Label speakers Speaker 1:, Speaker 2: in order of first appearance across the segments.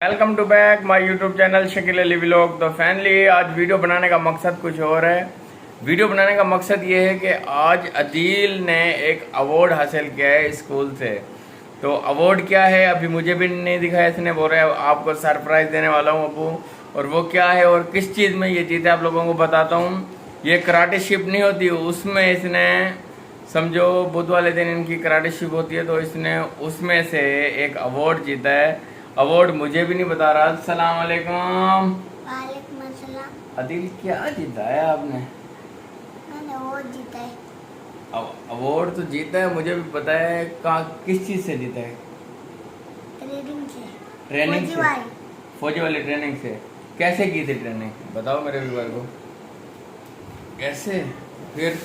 Speaker 1: Welcome to back my YouTube channel Shakeel Ali vlog. तो finally आज video बनाने का मकसद कुछ और है। वीडियो बनाने का मकसद ये है कि आज अदील ने एक अवार्ड हासिल किया है स्कूल से। तो अवार्ड क्या है अभी मुझे भी नहीं दिखाया, इसने बोल रहा है आपको सरप्राइज़ देने वाला हूँ अबू। और वो क्या है और किस चीज़ में ये चीज़ है आप लोगों को बताता हूँ। ये कराटे शिप नहीं होती, उसमें इसने समझो बुध वाले दिन इनकी कराटे शिप होती है, तो इसने उसमें से एक अवार्ड जीता है। अवार्ड मुझे भी नहीं बता रहा। अस्सलाम वालेकुम।
Speaker 2: वालेकुम अस्सलाम।
Speaker 1: अदिल क्या जीता है आपने?
Speaker 2: मैंने अवार्ड जीता है।
Speaker 1: अवार्ड तो जीता है, मुझे भी पता है। किस चीज़ से जीता है?
Speaker 2: ट्रेनिंग से।
Speaker 1: ट्रेनिंग
Speaker 2: फौजी
Speaker 1: से?
Speaker 2: वाली।
Speaker 1: फौजी वाली ट्रेनिंग से। कैसे की थी ट्रेनिंग, बताओ मेरे व्यूअर को। ऐसे, फिर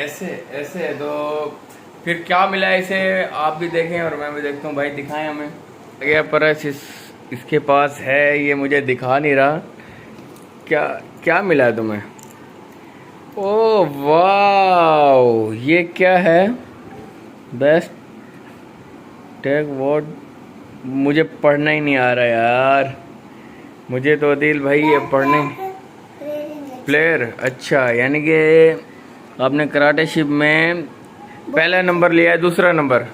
Speaker 1: ऐसे ऐसे, तो फिर क्या मिला इसे आप भी देखें और मैं भी देखता हूँ। भाई दिखाएं हमें। गया पर इसके पास है, ये मुझे दिखा नहीं रहा। क्या क्या मिला है तुम्हें? ओ वाह, ये क्या है? Best tech word. मुझे पढ़ना ही नहीं आ रहा यार। मुझे तो अदील भाई ये पढ़ने प्लेयर। अच्छा, यानी कि आपने कराटे शिप में पहला नंबर लिया है, दूसरा नंबर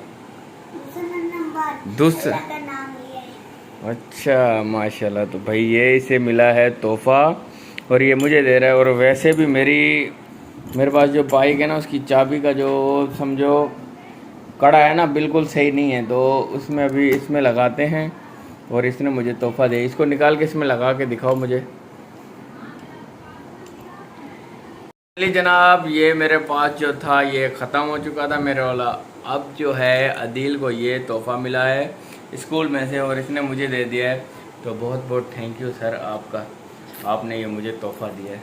Speaker 1: दूसरा।
Speaker 2: का नाम लिया है।
Speaker 1: अच्छा माशाल्लाह। तो भाई ये इसे मिला है तोहफा और ये मुझे दे रहा है। और वैसे भी मेरे पास जो बाइक है ना, उसकी चाबी का जो समझो कड़ा है ना, बिल्कुल सही नहीं है, तो उसमें अभी इसमें लगाते हैं। और इसने मुझे तोहफा दिया। इसको निकाल के इसमें लगा के दिखाओ मुझे। चलिए जनाब, ये मेरे पास जो था ये ख़त्म हो चुका था मेरे वाला। अब जो है अदील को ये तोहफ़ा मिला है स्कूल में से और इसने मुझे दे दिया है। तो बहुत बहुत थैंक यू सर आपका, आपने ये मुझे तोहफ़ा दिया है।